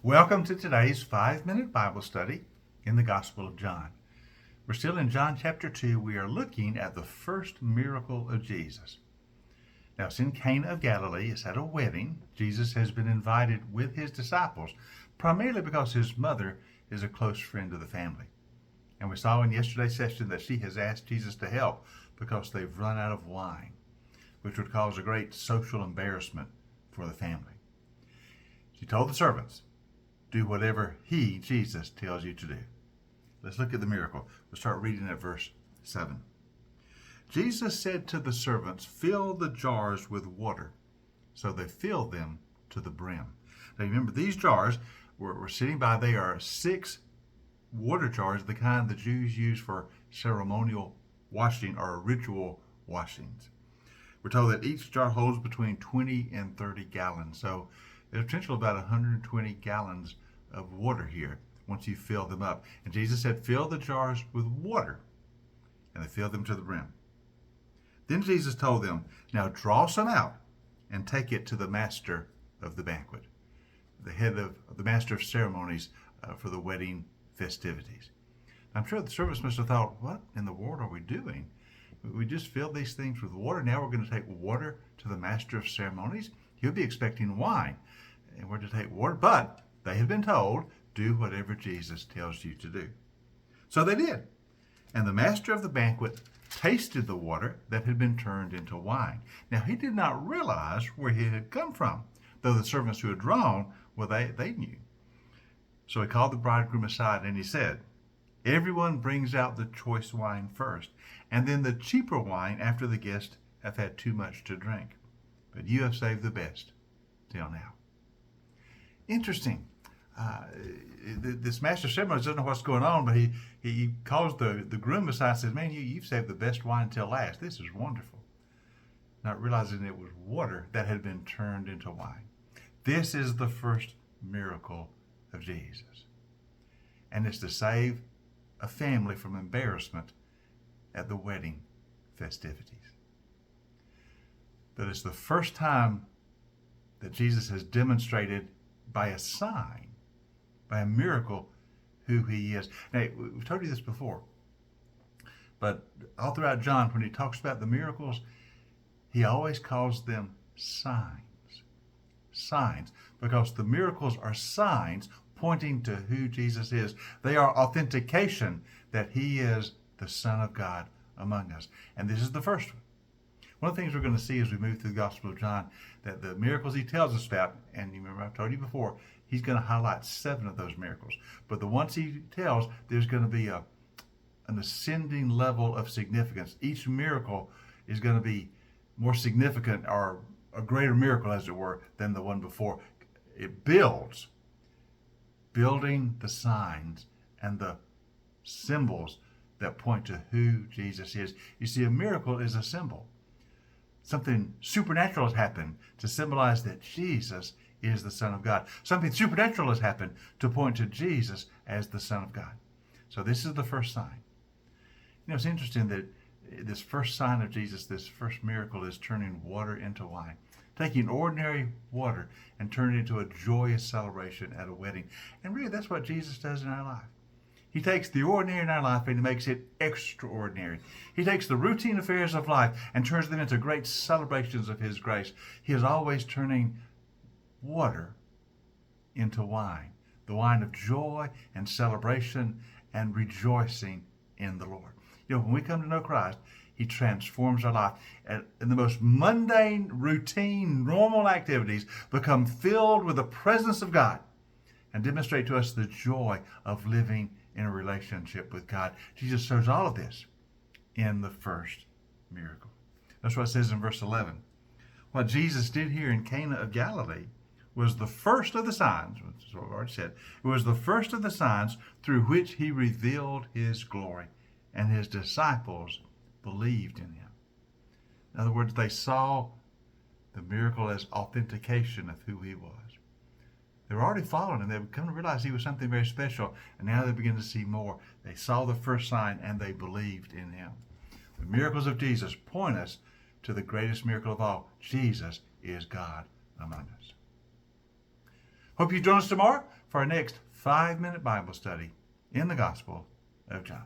Welcome to today's 5-minute Bible study in the Gospel of John. We're still in John chapter 2. We are looking at the first miracle of Jesus. Now, it's in Cana of Galilee. It's at a wedding. Jesus has been invited with his disciples, primarily because his mother is a close friend of the family. And we saw in yesterday's session that she has asked Jesus to help because they've run out of wine, which would cause a great social embarrassment for the family. She told the servants, do whatever he, Jesus, tells you to do. Let's look at the miracle. We'll start reading at verse 7. Jesus said to the servants, fill the jars with water. So they filled them to the brim. Now remember, these jars we're sitting by, they are 6 water jars, the kind the Jews use for ceremonial washing or ritual washings. We're told that each jar holds between 20 and 30 gallons. So there's a potential about 120 gallons of water here once you fill them up. And Jesus said, fill the jars with water. And they filled them to the brim. Then Jesus told them, now draw some out and take it to the master of the banquet, the head of the master of ceremonies for the wedding festivities. I'm sure the servants must have thought, what in the world are we doing? We just filled these things with water. Now we're going to take water to the master of ceremonies. He'll be expecting wine, and we're to take water. But they had been told, do whatever Jesus tells you to do. So they did. And the master of the banquet tasted the water that had been turned into wine. Now he did not realize where it had come from, though the servants who had drawn, well, they knew. So he called the bridegroom aside and he said, everyone brings out the choice wine first, and then the cheaper wine after the guests have had too much to drink. But you have saved the best till now. Interesting. This master of ceremonies doesn't know what's going on, but he calls the groom aside and says, man, you've saved the best wine till last. This is wonderful. Not realizing it was water that had been turned into wine. This is the first miracle of Jesus. And it's to save a family from embarrassment at the wedding festivities. That is the first time that Jesus has demonstrated by a sign, by a miracle, who he is. Now, we've told you this before, but all throughout John, when he talks about the miracles, he always calls them signs. Signs, because the miracles are signs pointing to who Jesus is. They are authentication that he is the Son of God among us. And this is the first one. One of the things we're going to see as we move through the Gospel of John, that the miracles he tells us about, and you remember I've told you before, he's going to highlight 7 of those miracles. But the ones he tells, there's going to be an ascending level of significance. Each miracle is going to be more significant, or a greater miracle, as it were, than the one before. It building the signs and the symbols that point to who Jesus is. You see, a miracle is a symbol. Something supernatural has happened to symbolize that Jesus is the Son of God. Something supernatural has happened to point to Jesus as the Son of God. So this is the first sign. You know, it's interesting that this first sign of Jesus, this first miracle, is turning water into wine. Taking ordinary water and turning it into a joyous celebration at a wedding. And really, that's what Jesus does in our life. He takes the ordinary in our life and he makes it extraordinary. He takes the routine affairs of life and turns them into great celebrations of his grace. He is always turning water into wine, the wine of joy and celebration and rejoicing in the Lord. You know, when we come to know Christ, he transforms our life. And the most mundane, routine, normal activities become filled with the presence of God and demonstrate to us the joy of living in a relationship with God. Jesus shows all of this in the first miracle. That's what it says in verse 11. What Jesus did here in Cana of Galilee was the first of the signs, which is what I've already said. It was the first of the signs through which he revealed his glory, and his disciples believed in him. In other words, they saw the miracle as authentication of who he was. They were already following him. They would come to realize he was something very special, and now they begin to see more. They saw the first sign, and they believed in him. The miracles of Jesus point us to the greatest miracle of all. Jesus is God among us. Hope you join us tomorrow for our next 5-minute Bible study in the Gospel of John.